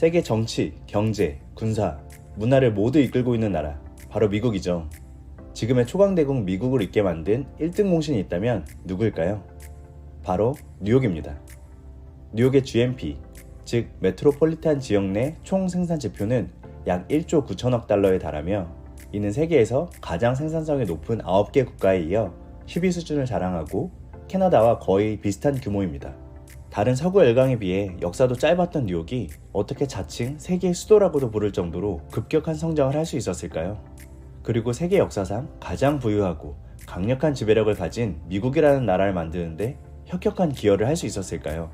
세계 정치, 경제, 군사, 문화를 모두 이끌고 있는 나라, 바로 미국이죠. 지금의 초강대국 미국을 있게 만든 1등 공신이 있다면 누구일까요? 바로 뉴욕입니다. 뉴욕의 GNP, 즉 메트로폴리탄 지역 내 총 생산 지표는 약 1조 9천억 달러에 달하며 이는 세계에서 가장 생산성이 높은 9개 국가에 이어 10위 수준을 자랑하고 캐나다와 거의 비슷한 규모입니다. 다른 서구 열강에 비해 역사도 짧았던 뉴욕이 어떻게 자칭 세계의 수도라고도 부를 정도로 급격한 성장을 할 수 있었을까요? 그리고 세계 역사상 가장 부유하고 강력한 지배력을 가진 미국이라는 나라를 만드는데 혁혁한 기여를 할 수 있었을까요?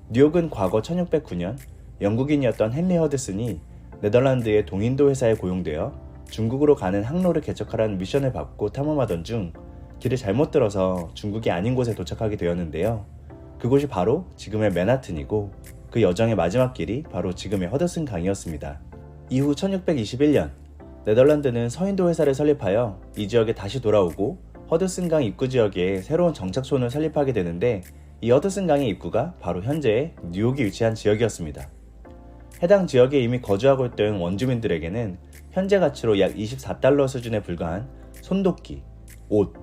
뉴욕은 과거 1609년 영국인이었던 헨리 허드슨이 네덜란드의 동인도 회사에 고용되어 중국으로 가는 항로를 개척하라는 미션을 받고 탐험하던 중 길을 잘못 들어서 중국이 아닌 곳에 도착하게 되었는데요. 그곳이 바로 지금의 맨하튼이고 그 여정의 마지막 길이 바로 지금의 허드슨 강이었습니다. 이후 1621년 네덜란드는 서인도 회사를 설립하여 이 지역에 다시 돌아오고 허드슨 강 입구 지역에 새로운 정착촌을 설립하게 되는데 이 허드슨 강의 입구가 바로 현재의 뉴욕이 위치한 지역이었습니다. 해당 지역에 이미 거주하고 있던 원주민들에게는 현재 가치로 약 24달러 수준에 불과한 손도끼, 옷,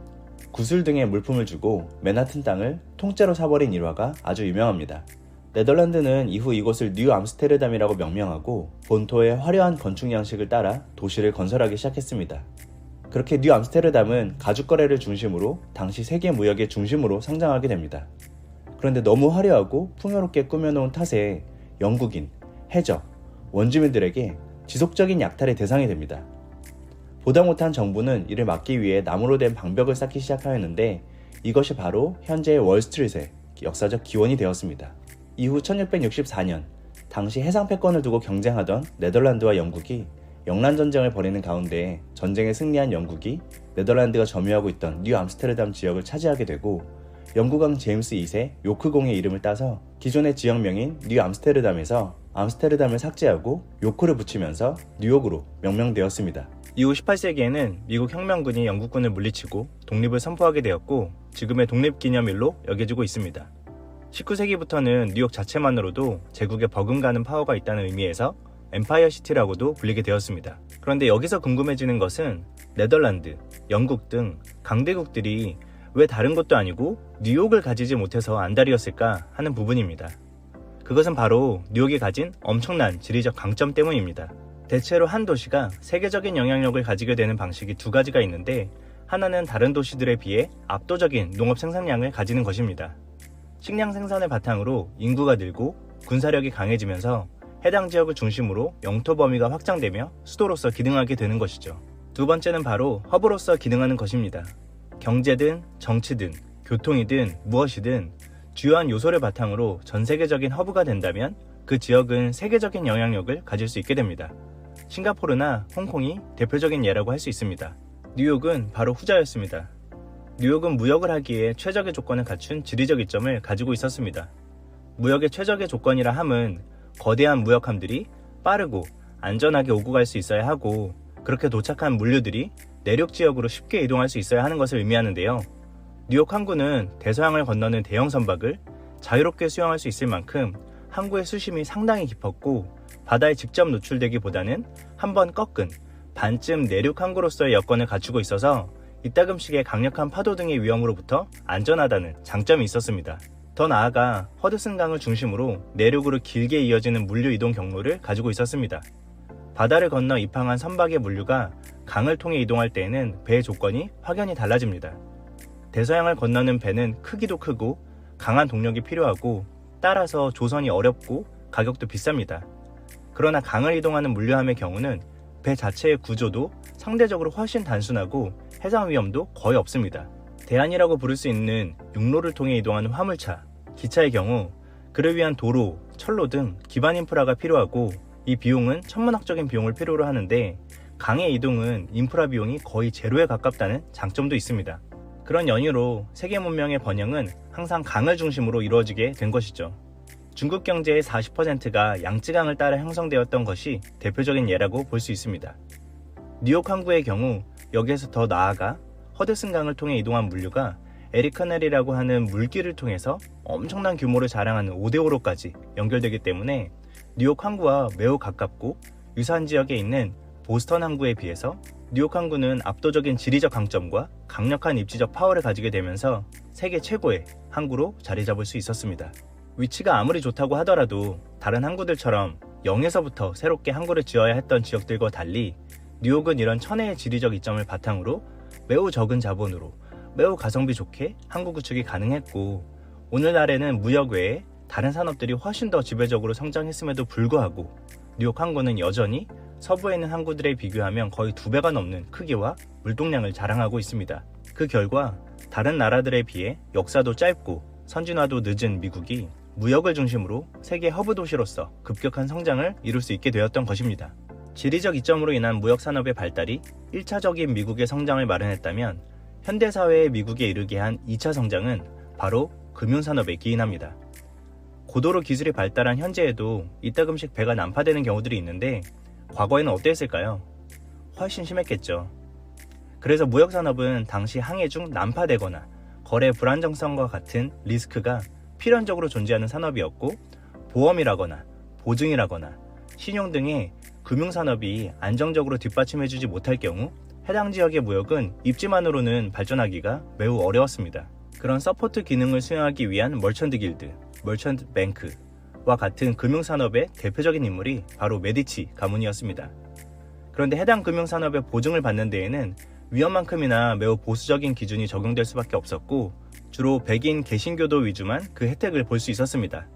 구슬 등의 물품을 주고 맨하튼 땅을 통째로 사버린 일화가 아주 유명합니다. 네덜란드는 이후 이곳을 뉴 암스테르담이라고 명명하고 본토의 화려한 건축 양식을 따라 도시를 건설하기 시작했습니다. 그렇게 뉴 암스테르담은 가죽 거래를 중심으로 당시 세계 무역의 중심으로 성장하게 됩니다. 그런데 너무 화려하고 풍요롭게 꾸며놓은 탓에 영국인, 해적, 원주민들에게 지속적인 약탈의 대상이 됩니다. 보다 못한 정부는 이를 막기 위해 나무로 된 방벽을 쌓기 시작하였는데 이것이 바로 현재의 월스트리트의 역사적 기원이 되었습니다. 이후 1664년 당시 해상 패권을 두고 경쟁하던 네덜란드와 영국이 영란전쟁을 벌이는 가운데 전쟁에 승리한 영국이 네덜란드가 점유하고 있던 뉴 암스테르담 지역을 차지하게 되고 영국왕 제임스 2세 요크공의 이름을 따서 기존의 지역명인 뉴 암스테르담에서 암스테르담을 삭제하고 요크를 붙이면서 뉴욕으로 명명되었습니다. 이후 18세기에는 미국 혁명군이 영국군을 물리치고 독립을 선포하게 되었고 지금의 독립기념일로 여겨지고 있습니다. 19세기부터는 뉴욕 자체만으로도 제국에 버금가는 파워가 있다는 의미에서 엠파이어 시티라고도 불리게 되었습니다. 그런데 여기서 궁금해지는 것은 네덜란드, 영국 등 강대국들이 왜 다른 곳도 아니고 뉴욕을 가지지 못해서 안달이었을까 하는 부분입니다. 그것은 바로 뉴욕이 가진 엄청난 지리적 강점 때문입니다. 대체로 한 도시가 세계적인 영향력을 가지게 되는 방식이 두 가지가 있는데 하나는 다른 도시들에 비해 압도적인 농업 생산량을 가지는 것입니다. 식량 생산을 바탕으로 인구가 늘고 군사력이 강해지면서 해당 지역을 중심으로 영토 범위가 확장되며 수도로서 기능하게 되는 것이죠. 두 번째는 바로 허브로서 기능하는 것입니다. 경제든 정치든 교통이든 무엇이든 주요한 요소를 바탕으로 전 세계적인 허브가 된다면 그 지역은 세계적인 영향력을 가질 수 있게 됩니다. 싱가포르나 홍콩이 대표적인 예라고 할 수 있습니다. 뉴욕은 바로 후자였습니다. 뉴욕은 무역을 하기에 최적의 조건을 갖춘 지리적 이점을 가지고 있었습니다. 무역의 최적의 조건이라 함은 거대한 무역함들이 빠르고 안전하게 오고 갈 수 있어야 하고 그렇게 도착한 물류들이 내륙 지역으로 쉽게 이동할 수 있어야 하는 것을 의미하는데요. 뉴욕 항구는 대서양을 건너는 대형 선박을 자유롭게 수영할 수 있을 만큼 항구의 수심이 상당히 깊었고 바다에 직접 노출되기보다는 한번 꺾은 반쯤 내륙 항구로서의 여건을 갖추고 있어서 이따금씩의 강력한 파도 등의 위험으로부터 안전하다는 장점이 있었습니다. 더 나아가 허드슨 강을 중심으로 내륙으로 길게 이어지는 물류 이동 경로를 가지고 있었습니다. 바다를 건너 입항한 선박의 물류가 강을 통해 이동할 때에는 배의 조건이 확연히 달라집니다. 대서양을 건너는 배는 크기도 크고 강한 동력이 필요하고 따라서 조선이 어렵고 가격도 비쌉니다. 그러나 강을 이동하는 물류함의 경우는 배 자체의 구조도 상대적으로 훨씬 단순하고 해상 위험도 거의 없습니다. 대안이라고 부를 수 있는 육로를 통해 이동하는 화물차, 기차의 경우 그를 위한 도로, 철로 등 기반 인프라가 필요하고 이 비용은 천문학적인 비용을 필요로 하는데 강의 이동은 인프라 비용이 거의 제로에 가깝다는 장점도 있습니다. 그런 연유로 세계 문명의 번영은 항상 강을 중심으로 이루어지게 된 것이죠. 중국 경제의 40%가 양쯔강을 따라 형성되었던 것이 대표적인 예라고 볼 수 있습니다. 뉴욕 항구의 경우 여기에서 더 나아가 허드슨 강을 통해 이동한 물류가 에릭 커넬이라고 하는 물길을 통해서 엄청난 규모를 자랑하는 5대5로까지 연결되기 때문에 뉴욕 항구와 매우 가깝고 유사한 지역에 있는 보스턴 항구에 비해서 뉴욕 항구는 압도적인 지리적 강점과 강력한 입지적 파워를 가지게 되면서 세계 최고의 항구로 자리 잡을 수 있었습니다. 위치가 아무리 좋다고 하더라도 다른 항구들처럼 0에서부터 새롭게 항구를 지어야 했던 지역들과 달리 뉴욕은 이런 천혜의 지리적 이점을 바탕으로 매우 적은 자본으로 매우 가성비 좋게 항구 구축이 가능했고, 오늘날에는 무역 외에 다른 산업들이 훨씬 더 지배적으로 성장했음에도 불구하고 뉴욕 항구는 여전히 서부에 있는 항구들에 비교하면 거의 2배가 넘는 크기와 물동량을 자랑하고 있습니다. 그 결과 다른 나라들에 비해 역사도 짧고 선진화도 늦은 미국이 무역을 중심으로 세계 허브 도시로서 급격한 성장을 이룰 수 있게 되었던 것입니다. 지리적 이점으로 인한 무역 산업의 발달이 1차적인 미국의 성장을 마련했다면 현대사회의 미국에 이르게 한 2차 성장은 바로 금융산업에 기인합니다. 고도로 기술이 발달한 현재에도 이따금씩 배가 난파되는 경우들이 있는데 과거에는 어땠을까요? 훨씬 심했겠죠. 그래서 무역산업은 당시 항해 중 난파되거나 거래 불안정성과 같은 리스크가 필연적으로 존재하는 산업이었고, 보험이라거나 보증이라거나 신용 등의 금융산업이 안정적으로 뒷받침해주지 못할 경우 해당 지역의 무역은 입지만으로는 발전하기가 매우 어려웠습니다. 그런 서포트 기능을 수행하기 위한 멀천트 길드, 멀천트 뱅크와 같은 금융산업의 대표적인 인물이 바로 메디치 가문이었습니다. 그런데 해당 금융산업의 보증을 받는 데에는 위험만큼이나 매우 보수적인 기준이 적용될 수밖에 없었고, 주로 백인 개신교도 위주만 그 혜택을 볼 수 있었습니다.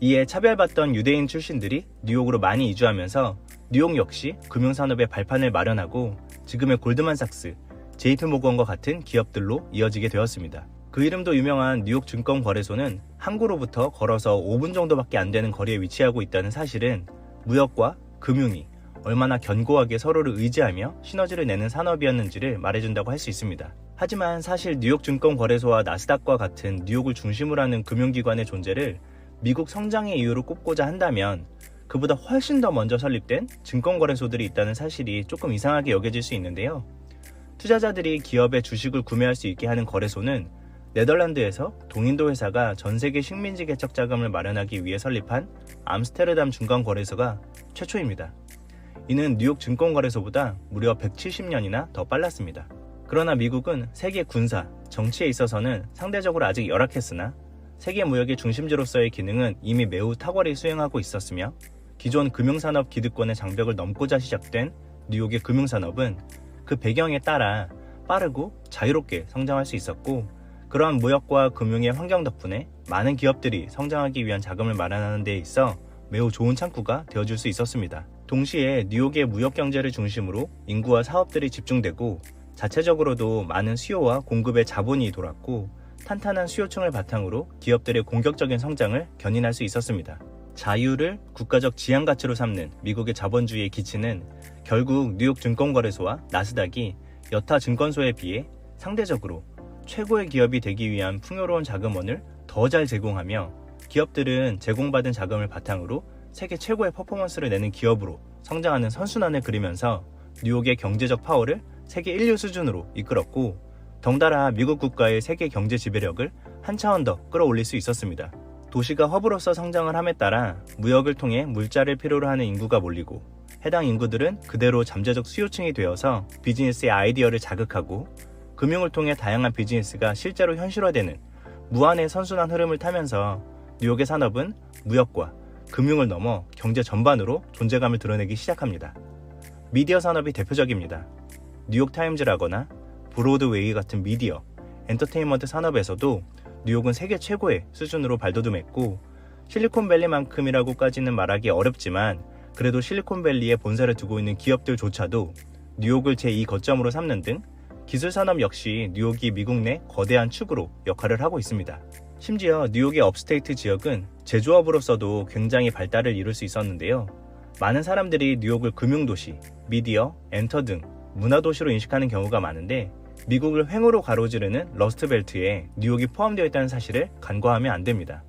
이에 차별받던 유대인 출신들이 뉴욕으로 많이 이주하면서 뉴욕 역시 금융산업의 발판을 마련하고 지금의 골드만삭스, JP모건과 같은 기업들로 이어지게 되었습니다. 그 이름도 유명한 뉴욕 증권거래소는 항구로부터 걸어서 5분 정도밖에 안 되는 거리에 위치하고 있다는 사실은 무역과 금융이 얼마나 견고하게 서로를 의지하며 시너지를 내는 산업이었는지를 말해준다고 할 수 있습니다. 하지만 사실 뉴욕 증권거래소와 나스닥과 같은 뉴욕을 중심으로 하는 금융기관의 존재를 미국 성장의 이유로 꼽고자 한다면 그보다 훨씬 더 먼저 설립된 증권거래소들이 있다는 사실이 조금 이상하게 여겨질 수 있는데요. 투자자들이 기업의 주식을 구매할 수 있게 하는 거래소는 네덜란드에서 동인도 회사가 전세계 식민지 개척 자금을 마련하기 위해 설립한 암스테르담 증권거래소가 최초입니다. 이는 뉴욕 증권거래소보다 무려 170년이나 더 빨랐습니다. 그러나 미국은 세계 군사, 정치에 있어서는 상대적으로 아직 열악했으나 세계 무역의 중심지로서의 기능은 이미 매우 탁월히 수행하고 있었으며, 기존 금융산업 기득권의 장벽을 넘고자 시작된 뉴욕의 금융산업은 그 배경에 따라 빠르고 자유롭게 성장할 수 있었고, 그러한 무역과 금융의 환경 덕분에 많은 기업들이 성장하기 위한 자금을 마련하는 데 있어 매우 좋은 창구가 되어줄 수 있었습니다. 동시에 뉴욕의 무역 경제를 중심으로 인구와 사업들이 집중되고 자체적으로도 많은 수요와 공급의 자본이 돌았고, 탄탄한 수요층을 바탕으로 기업들의 공격적인 성장을 견인할 수 있었습니다. 자유를 국가적 지향 가치로 삼는 미국의 자본주의의 기치는 결국 뉴욕 증권거래소와 나스닥이 여타 증권소에 비해 상대적으로 최고의 기업이 되기 위한 풍요로운 자금원을 더 잘 제공하며, 기업들은 제공받은 자금을 바탕으로 세계 최고의 퍼포먼스를 내는 기업으로 성장하는 선순환을 그리면서 뉴욕의 경제적 파워를 세계 1류 수준으로 이끌었고, 덩달아 미국 국가의 세계 경제 지배력을 한 차원 더 끌어올릴 수 있었습니다. 도시가 허브로서 성장을 함에 따라 무역을 통해 물자를 필요로 하는 인구가 몰리고, 해당 인구들은 그대로 잠재적 수요층이 되어서 비즈니스의 아이디어를 자극하고, 금융을 통해 다양한 비즈니스가 실제로 현실화되는 무한의 선순환 흐름을 타면서 뉴욕의 산업은 무역과 금융을 넘어 경제 전반으로 존재감을 드러내기 시작합니다. 미디어 산업이 대표적입니다. 뉴욕타임즈라거나 브로드웨이 같은 미디어, 엔터테인먼트 산업에서도 뉴욕은 세계 최고의 수준으로 발돋움했고, 실리콘밸리만큼이라고까지는 말하기 어렵지만 그래도 실리콘밸리에 본사를 두고 있는 기업들조차도 뉴욕을 제2 거점으로 삼는 등 기술산업 역시 뉴욕이 미국 내 거대한 축으로 역할을 하고 있습니다. 심지어 뉴욕의 업스테이트 지역은 제조업으로서도 굉장히 발달을 이룰 수 있었는데요. 많은 사람들이 뉴욕을 금융도시, 미디어, 엔터 등 문화도시로 인식하는 경우가 많은데, 미국을 횡으로 가로지르는 러스트벨트에 뉴욕이 포함되어 있다는 사실을 간과하면 안 됩니다.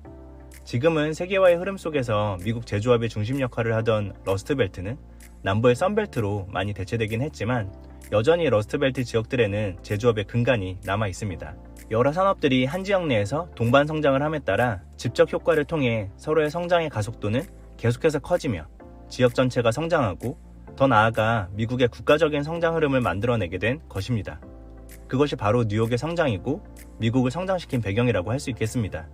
지금은 세계화의 흐름 속에서 미국 제조업의 중심 역할을 하던 러스트벨트는 남부의 썬벨트로 많이 대체되긴 했지만 여전히 러스트벨트 지역들에는 제조업의 근간이 남아 있습니다. 여러 산업들이 한 지역 내에서 동반 성장을 함에 따라 집적 효과를 통해 서로의 성장의 가속도는 계속해서 커지며 지역 전체가 성장하고 더 나아가 미국의 국가적인 성장 흐름을 만들어내게 된 것입니다. 그것이 바로 뉴욕의 성장이고 미국을 성장시킨 배경이라고 할 수 있겠습니다.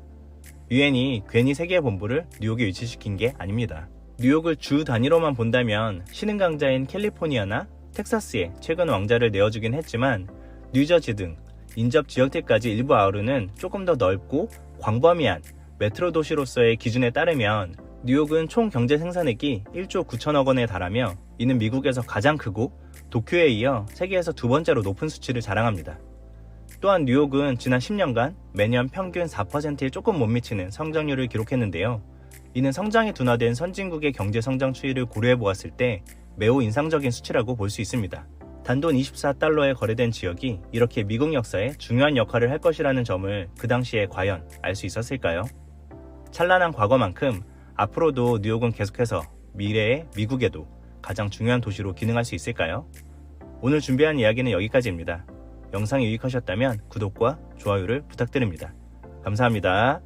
유엔이 괜히 세계의 본부를 뉴욕에 위치시킨 게 아닙니다. 뉴욕을 주 단위로만 본다면 신흥강자인 캘리포니아나 텍사스에 최근 왕자를 내어주긴 했지만 뉴저지 등 인접 지역들까지 일부 아우르는 조금 더 넓고 광범위한 메트로 도시로서의 기준에 따르면 뉴욕은 총 경제 생산액이 1조 9천억 원에 달하며 이는 미국에서 가장 크고 도쿄에 이어 세계에서 두 번째로 높은 수치를 자랑합니다. 또한 뉴욕은 지난 10년간 매년 평균 4%에 조금 못 미치는 성장률을 기록했는데요. 이는 성장이 둔화된 선진국의 경제 성장 추이를 고려해 보았을 때 매우 인상적인 수치라고 볼 수 있습니다. 단돈 24달러에 거래된 지역이 이렇게 미국 역사에 중요한 역할을 할 것이라는 점을 그 당시에 과연 알 수 있었을까요? 찬란한 과거만큼 앞으로도 뉴욕은 계속해서 미래의 미국에도 가장 중요한 도시로 기능할 수 있을까요? 오늘 준비한 이야기는 여기까지입니다. 영상이 유익하셨다면 구독과 좋아요를 부탁드립니다. 감사합니다.